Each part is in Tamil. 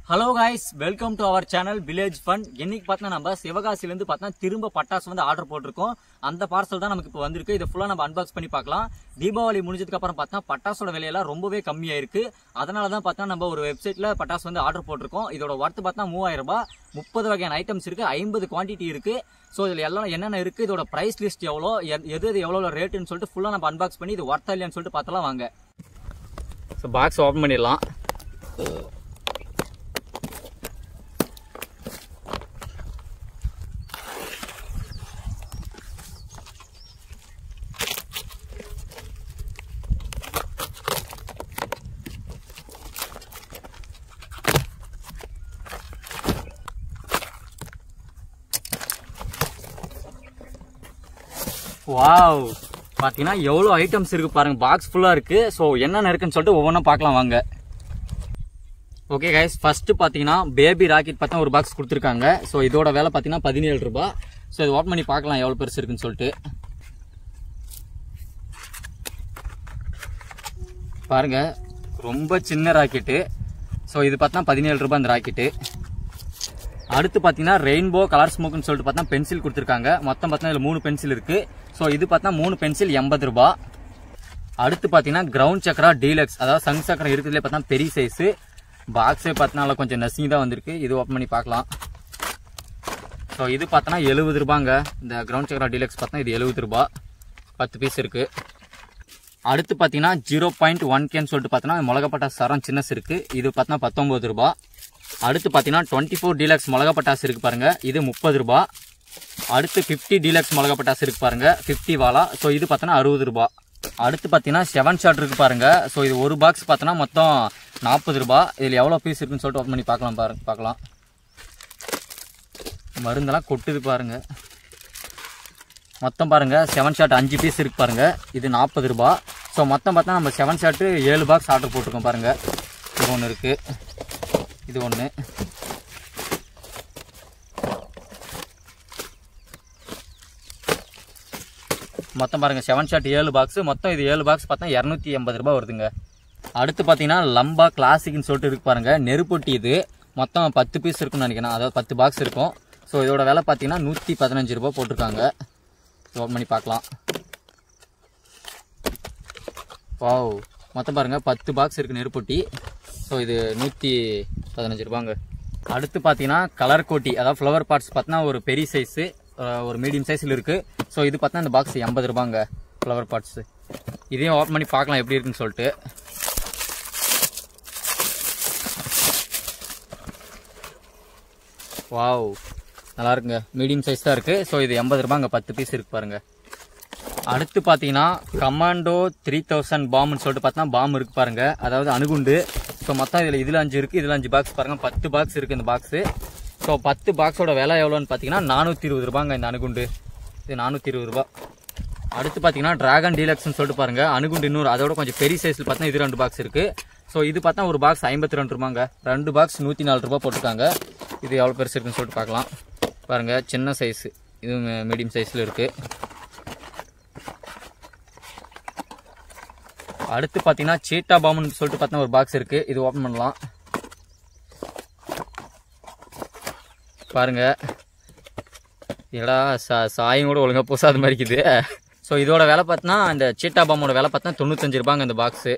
Hello guys, welcome to our channel village fun. இன்னைக்கு பார்த்தா நம்ம சிவகாசிலேருந்து பார்த்தா திரும்ப பட்டாசு வந்து ஆர்டர் போட்டிருக்கோம். அந்த பார்சல் தான் நமக்கு இப்போ வந்திருக்கு. இதை ஃபுல்லாக நம்ம அன்பாக்ஸ் பண்ணி பார்க்கலாம். தீபாவளி முடிஞ்சதுக்கு அப்புறம் பார்த்தா பட்டாசோட விலையெல்லாம் ரொம்பவே கம்மியாயிருக்கு. அதனால தான் பார்த்தா நம்ம ஒரு வெப்சைட்ல பட்டாசு வந்து ஆர்டர் போட்டிருக்கோம். இதோட ஒர்த்து பார்த்தா 3000 ரூபாய். 30 வகையான ஐட்டம்ஸ் இருக்கு, 50 குவான்டிட்டி இருக்கு. ஸோ இதில் எல்லாம் என்னென்ன இருக்கு, இதோட பிரைஸ் லிஸ்ட் எவ்வளோ, எது எவ்வளோ ரேட்டுன்னு சொல்லிட்டு ஃபுல்லாக நம்ம அன்பாக்ஸ் பண்ணி இது ஒர்த்தா இல்லையான்னு சொல்லிட்டு பார்த்தலாம் வாங்க. ஸோ பாக்ஸ் ஓப்பன் பண்ணிடலாம். வாவ், பாத்தீங்கன்னா எவ்வளவு ஐட்டம்ஸ் இருக்கு பாருங்க. பாக்ஸ் ஃபுல்லா இருக்கு. ஸோ என்னென்ன இருக்குன்னு சொல்லிட்டு ஒவ்வொன்றும் பார்க்கலாம் வாங்க. ஓகே கைஸ், ஃபர்ஸ்ட் பாத்தீங்கன்னா பேபி ராக்கெட் பார்த்தா ஒரு பாக்ஸ் கொடுத்துருக்காங்க. ஸோ இதோட விலை பாத்தீங்கன்னா 17 ரூபாய். ஸோ இது ஓப்பன் பண்ணி பார்க்கலாம் எவ்வளவு பெருசு இருக்குன்னு சொல்லிட்டு. பாருங்க, ரொம்ப சின்ன ராக்கெட்டு. ஸோ இது பார்த்தா 17 ரூபாய் இந்த ராக்கெட்டு. அடுத்து பார்த்தீங்கன்னா ரெயின்போ கலர் ஸ்மோக்னு சொல்லிட்டு பார்த்தா பென்சில் கொடுத்துருக்காங்க. மொத்தம் பார்த்தா இதில் 3 பென்சில் இருக்கு. ஸோ இது பார்த்தா 3 பென்சில் 80 ரூபாய். அடுத்து பார்த்தீங்கன்னா கிரவுண்ட் சக்கரா டீலக்ஸ், அதாவது சங்கு சக்கரம் இருக்கிறதுலே பார்த்தா பெரிய சைஸு. பாக்ஸே பார்த்தனால கொஞ்சம் நசிங் தான் வந்திருக்கு. இது ஓப்பன் பண்ணி பார்க்கலாம். ஸோ இது பார்த்தோன்னா 70 ரூபாங்க. இந்த கிரவுண்ட் சக்கரா டீலக்ஸ் பார்த்தா இது 70 ரூபாய். 10 பீஸ் இருக்கு. அடுத்து பார்த்தீங்கன்னா 0.1Kன்னு சொல்லிட்டு பார்த்தோன்னா மிளகாப்பட்டா சரம் சின்னஸ் இருக்கு. இது பார்த்தா 19 ரூபாய். அடுத்து பார்த்தீங்கன்னா 24 டீலக்ஸ் மிளகா பட்டாசு இருக்கு பாருங்க. இது 30 ரூபாய். அடுத்து 50 டீலக்ஸ் மிளகா பட்டாசு இருக்கு பாருங்க, 50 வாலா. ஸோ இது பார்த்தோன்னா 60 ரூபாய். அடுத்து பார்த்தீங்கன்னா 7 ஷாட் இருக்கு பாருங்க. ஸோ இது ஒரு பாக்ஸ் பார்த்தோன்னா மொத்தம் 40 ரூபாய். இதில் எவ்வளோ பீஸ் இருக்குன்னு சொல்லிட்டு ஓப்பன் பண்ணி பார்க்கலாம். பார்க்கலாம். மருந்தெல்லாம் கொட்டுது பாருங்க. மொத்தம் பாருங்க 7 ஷாட் 5 பீஸ் இருக்கு பாருங்க. இது 40 ரூபாய். ஸோ மொத்தம் பார்த்தா நம்ம 7 ஷாட்டு 7 பாக்ஸ் ஆர்டர் போட்டிருக்கோம் பாருங்க. இது ஒன்று இருக்கு, இது ஒன்று. மொத்தம் பாருங்க 7 ஷாட் 7 பாக்ஸ். மொத்தம் இது 7 பாக்ஸ் பார்த்தா 280 ரூபாய் வருதுங்க. அடுத்து பார்த்தீங்கன்னா லம்பா கிளாசிக்னு சொல்லிட்டு இருக்கு பாருங்க, நெருப்பொட்டி. இது மொத்தம் 10 பீஸ் இருக்குன்னு நினைக்கிறேன், அதாவது 10 பாக்ஸ் இருக்கும். ஸோ இதோட விலை பார்த்தீங்கன்னா 115 ரூபாய் போட்டிருக்காங்க. ஓப்பன் பண்ணி பார்க்கலாம். வாவ், மொத்தம் பாருங்க 10 பாக்ஸ் இருக்கு நெருப்பொட்டி. ஸோ இது 115 ரூபாங்க. அடுத்து பார்த்தீங்கன்னா கலர் கோட்டி, அதாவது ஃப்ளவர் பார்ட்ஸ் பார்த்தீங்கன்னா ஒரு பெரிய சைஸு, ஒரு மீடியம் சைஸில் இருக்குது. ஸோ இது பார்த்தீங்கன்னா இந்த பாக்ஸ் 80 ரூபாங்க ஃப்ளவர் பார்ட்ஸு. இதையும் ஓப்பன் பண்ணி பார்க்கலாம் எப்படி இருக்குன்னு சொல்லிட்டு. வாவ், நல்லா இருக்குங்க. மீடியம் சைஸ் தான் இருக்குது. ஸோ இது 80 ரூபாங்க. 10 பீஸ் இருக்கு பாருங்க. அடுத்து பார்த்தீங்கன்னா கமாண்டோ 3000 பாம்னு சொல்லிட்டு பார்த்தீங்கன்னா பாம் இருக்கு பாருங்க, அதாவது அணுகுண்டு. ஸோ மொத்தம் இதில் 5 இருக்குது, இதில் 5 பாக்ஸ் பாருங்க. 10 பாக்ஸ் இருக்குது இந்த பாக்ஸு. ஸோ 10 பாக்ஸோட விலை எவ்வளோன்னு பார்த்தீங்கன்னா 420 ரூபாங்க இந்த அணுகுண்டு. இது 420 ரூபா. அடுத்து பார்த்தீங்கன்னா டிராகன் டீலக்ஸ்னு சொல்லிட்டு பாருங்க, அணுகுண்டு இன்னொரு அதோட கொஞ்சம் பெரிய சைஸில் பார்த்தீங்கன்னா இது 2 பாக்ஸ் இருக்குது. ஸோ இது பார்த்தா ஒரு பாக்ஸ் 52 ரூபாங்க. 2 பாக்ஸ் 104 ரூபா போட்டிருக்காங்க. இது எவ்வளோ பெருசு இருக்குன்னு சொல்லிட்டு பார்க்கலாம். பாருங்க, சின்ன சைஸு, இது மீடியம் சைஸில் இருக்குது. அடுத்து பார்த்தீங்கன்னா சீட்டா பாம்னு சொல்லிட்டு பார்த்தா ஒரு பாக்ஸ் இருக்கு. இது ஓப்பன் பண்ணலாம். பாருங்க, ஏடா சாயம் கூட ஒழுங்கா பூசாத மாதிரி இருக்குது. ஸோ இதோட விலை பார்த்தீங்கன்னா இந்த சீட்டா பாமோட விலை பார்த்தீங்கன்னா 95 ரூபாங்க இந்த பாக்ஸு.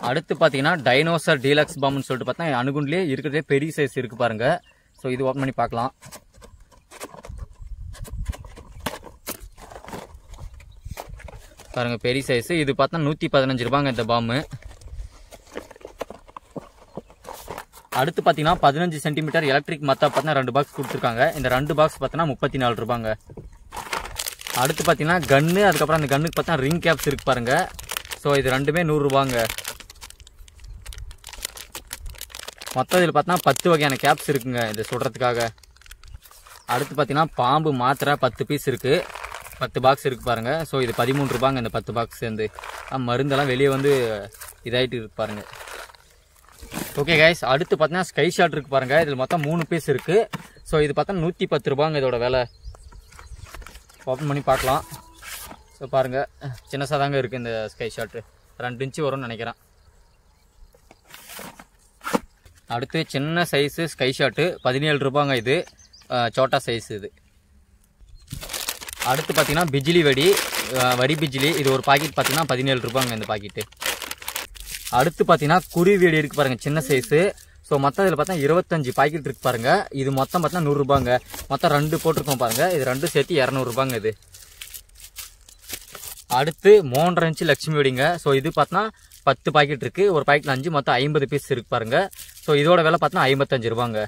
அடுத்து பார்த்தீங்கன்னா டைனோசர் டீலக்ஸ் பாம்னு சொல்லிட்டு பார்த்தா அணுகுண்டுலேயே இருக்கிறதே பெரிய சைஸ் இருக்கு பாருங்க. ஸோ இது ஓப்பன் பண்ணி பார்க்கலாம். பாருங்க, பெரிய சைஸு. இது பார்த்தா 115 ரூபாங்க இந்த பாம்பு. அடுத்து பார்த்தீங்கன்னா 15 சென்டிமீட்டர் எலக்ட்ரிக் மத்தா பார்த்தா 2 பாக்ஸ் கொடுத்துருக்காங்க. இந்த 2 பாக்ஸ் பார்த்தீங்கன்னா 34 ரூபாங்க. அடுத்து பார்த்தீங்கன்னா கன்னு, அதுக்கப்புறம் அந்த கன்னுக்கு பார்த்தா ரிங் கேப்ஸ் இருக்கு பாருங்க. ஸோ இது 2மே 100 ரூபாங்க. மொத்தம் இதில் பார்த்தீங்கன்னா 10 வகையான கேப்ஸ் இருக்குங்க இது சுடுறதுக்காக. அடுத்து பார்த்தீங்கன்னா பாம்பு மாத்திரை 10 பீஸ் இருக்கு, 10 பாக்ஸ் இருக்கு பாருங்க. ஸோ இது 13 ரூபாங்க இந்த 10 பாக்ஸ் சேர்ந்து. மருந்தெல்லாம் வெளியே வந்து இதாயிட்டு இருக்கு பாருங்க. ஓகே கைஸ், அடுத்து பார்த்தீங்கன்னா ஸ்கை ஷாட் இருக்கு பாருங்க. இதில் மொத்தம் 3 பீஸ் இருக்கு. ஸோ இது பார்த்தா 110 ரூபாங்க இதோட விலை. ஓப்பன் பண்ணி பார்க்கலாம். ஸோ பாருங்கள், சின்னசாக தாங்க இருக்குது இந்த ஸ்கை ஷாட்டு. 2 இன்ச்சு வரும்னு நினைக்கிறேன். அடுத்து சின்ன சைஸு ஸ்கை ஷாட்டு 17 ரூபாங்க. இது சோட்டா சைஸ். இது அடுத்து பார்த்தீங்கன்னா பிஜிலி வரி பிஜிலி. இது ஒரு பாக்கெட் பார்த்தீங்கன்னா 17 ரூபாங்க இந்த பாக்கெட்டு. அடுத்து பார்த்தீங்கன்னா குருவி வெடி இருக்குது பாருங்கள், சின்ன சைஸு. ஸோ மொத்தம் இதில் பார்த்தா 25 பாக்கெட் இருக்குது பாருங்கள். இது மொத்தம் பார்த்தீங்கன்னா 100 ரூபாங்க. மொத்தம் 2 போட்டிருக்கோம் பாருங்கள். இது 2 சேர்த்து 200 ரூபாங்க இது. அடுத்து 3.5 இன்ச்சு லட்சுமி வெடிங்க. ஸோ இது பார்த்தீங்கன்னா 10 பாக்கெட் இருக்குது. ஒரு பாக்கெட்டில் 5, மொத்தம் 50 பீஸ் இருக்குது பாருங்கள். ஸோ இதோட விலை பார்த்தீங்கன்னா 55 ரூபாங்க.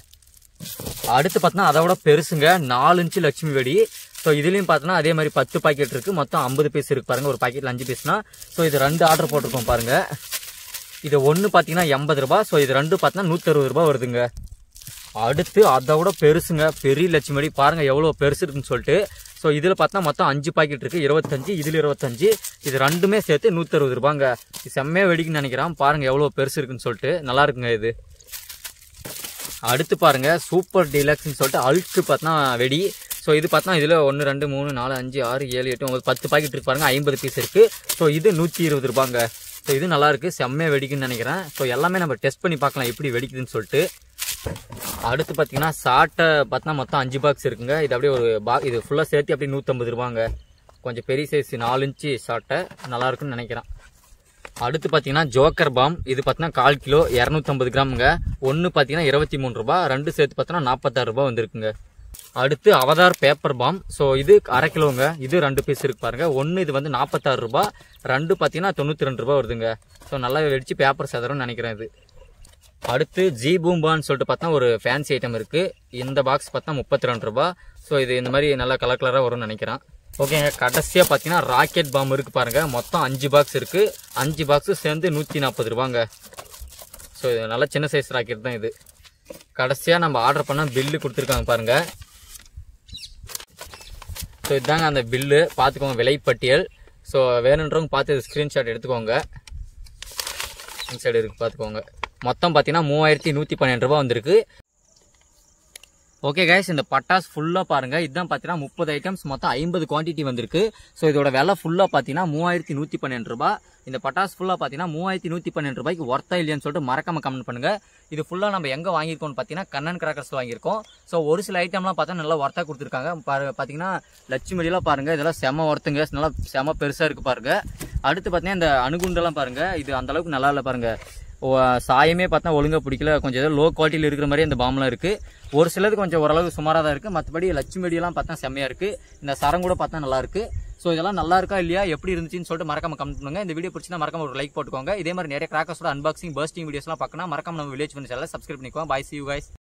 அடுத்து பார்த்தீங்கன்னா அதோட பெருசுங்க 4 இன்ச்சு லட்சுமி வெடி. ஸோ இதுலேயும் பார்த்தீங்கன்னா அதே மாதிரி 10 பாக்கெட் இருக்குது. மொத்தம் 50 பீஸ் இருக்குது பாருங்கள். ஒரு பாக்கெட்டில் 5 பீஸ்னா. ஸோ இது 2 ஆர்டர் போட்டிருக்கோம் பாருங்கள். இது ஒன்று பார்த்தீங்கன்னா 80 ரூபா. ஸோ இது 2 பார்த்தீங்கன்னா 160 ரூபா வருதுங்க. அடுத்து அதோட பெருசுங்க, பெரிய லட்சுமி வெடி பாருங்கள் எவ்வளோ பெருசு இருக்குன்னு சொல்லிட்டு. ஸோ இதில் பார்த்தா மொத்தம் 5 பாக்கெட் இருக்குது, 25. இதில் 25. இது 2மே சேர்த்து 160 ரூபாங்க. இது செம்மையாக வெடிக்குன்னு நினைக்கிறேன். பாருங்கள் எவ்வளோ பெருசு இருக்குன்னு சொல்லிட்டு. நல்லா இருக்குங்க இது. அடுத்து பாருங்கள் சூப்பர் டீலக்ஸ்ன்னு சொல்லிட்டு அல்ட்ரு பார்த்தா வெடி. ஸோ இது பார்த்தா இதில் 1, 2, 3, 4, 5, 6, 7, 8, 9, 10 பாக்கெட் இருக்கு பாருங்கள். 50 பீஸ் இருக்குது. ஸோ இது 120 ரூபாங்க. ஸோ இது நல்லாயிருக்கு, செம்மையாக வெடிக்குன்னு நினைக்கிறேன். ஸோ எல்லாமே நம்ம டெஸ்ட் பண்ணி பார்க்கலாம் எப்படி வெடிக்குதுன்னு சொல்லிட்டு. அடுத்து பார்த்தீங்கன்னா சாட்டை பார்த்தா மொத்தம் 5 பாக்ஸ் இருக்குங்க. இது அப்படியே ஒரு இது ஃபுல்லாக சேர்த்து அப்படியே 150 ரூபாங்க. கொஞ்சம் பெரிய சைஸ் 4 இன்ச்சு சாட்டை, நல்லாயிருக்குன்னு நினைக்கிறேன். அடுத்து பார்த்தீங்கன்னா ஜோக்கர் பாம். இது பார்த்தீங்கன்னா 1/4 கிலோ 250 கிராமுங்க. ஒன்று பார்த்தீங்கன்னா 23 ரூபா. 2 சேர்த்து பார்த்தோன்னா 46 ரூபா வந்துருக்குங்க. அடுத்து அவதார் பேப்பர் பாம். ஸோ இது 1/2 கிலோங்க. இது 2 பீஸ் இருக்கு பாருங்க. ஒன்று இது வந்து 46 ரூபா. 2 பார்த்தீங்கன்னா 92 ரூபா வருதுங்க. ஸோ நல்லா வெடிச்சு பேப்பர் செதறும்னு நினைக்கிறேன் இது. அடுத்து ஜி பூம்பான்னு சொல்லிட்டு பார்த்தா ஒரு ஃபேன்சி ஐட்டம் இருக்கு. இந்த பாக்ஸ் பார்த்தா 32 ரூபா. ஸோ இது இந்த மாதிரி நல்லா கலராக வரும்னு நினைக்கிறேன். ஓகேங்க. கடைசியாக பார்த்தீங்கன்னா ராக்கெட் பாம் இருக்கு பாருங்க. மொத்தம் 5 பாக்ஸ் இருக்கு. 5 பாக்ஸு சேர்ந்து 140 ரூபாங்க. ஸோ இது நல்லா சின்ன சைஸ் ராக்கெட் தான் இது. கடைசியாக நம்ம ஆர்டர் பண்ண பில்லு கொடுத்துருக்காங்க பாருங்க. ஸோ இதுதாங்க அந்த பில்லு, பார்த்துக்கோங்க விலைப்பட்டியல். ஸோ வேணுன்றவங்க பார்த்து ஸ்க்ரீன்ஷாட் எடுத்துக்கோங்க. இன்சைடு இருக்கு பார்த்துக்கோங்க. மொத்தம் பார்த்தீங்கன்னா 3112 ரூபா வந்திருக்கு. ஓகே கைஸ், இந்த பட்டாஸ் ஃபுல்லாக பாருங்கள். இதுதான் பார்த்தீங்கன்னா 30 ஐட்டம்ஸ், மொத்தம் 50 குவான்டிட்டி வந்திருக்கு. ஸோ இதோட விலை ஃபுல்லாக பார்த்தீங்கன்னா 3112 ரூபா. இந்த பட்டாஸ் ஃபுல்லாக பார்த்தீங்கன்னா 3112 ரூபாய்க்கு ஒர்த்தா இல்லையான்னு சொல்லிட்டு மறக்காம கமெண்ட் பண்ணுங்கள். இது ஃபுல்லாக நம்ம எங்கே வாங்கியிருக்கோம்னு பார்த்தீங்கன்னா கண்ணன் கிராக்கர்ஸ் வாங்கியிருக்கோம். ஸோ ஒரு சில ஐட்டம்லாம் பார்த்தா நல்லா ஒர்த்தாக கொடுத்துருக்காங்க. பார்த்தீங்கன்னா லட்சுமிலாம் பாருங்கள், இதெல்லாம் செம ஒர்த்துங்க, நல்லா செம பெருசாக இருக்குது பாருங்கள். அடுத்து பார்த்தீங்கன்னா இந்த அணுகுண்டெல்லாம் பாருங்கள், இது அந்தளவுக்கு நல்லா இல்லை பாருங்கள். சாயமே பார்த்தா ஒழுங்காக பிடிக்கல, கொஞ்சம் ஏதோ லோ குவாலிட்டியில் இருக்கிற மாதிரி இந்த பாம்லாம் இருக்குது. ஒரு சிலது கொஞ்சம் ஓரளவுக்கு சுமாராக தான் இருக்குது. மற்றபடி லட்சுமி வெடியெல்லாம் பார்த்தா செம்மையாக இருக்குது. இந்த சரம் கூட பார்த்தா நல்லா இருக்குது. ஸோ இதெல்லாம் நல்லா இருக்கா இல்லையா, எப்படி இருந்துச்சுன்னு சொல்லிட்டு மறக்காம கமெண்ட் பண்ணுங்க. இந்த வீடியோ பிடிச்சினா மறக்காம ஒரு லைக் போட்டுக்கோங்க. இதே மாதிரி நிறைய கிராக்கர்ஸோட அன்பாக்சிங் பர்ஸ்டிங் வீடியோஸ்லாம் பார்க்கணும். மறக்காம நம்ம வில்லேஜ் பண்ணி சேனலை சப்ஸ்கிரைப் பண்ணிக்கோங்க. Bye, see you guys.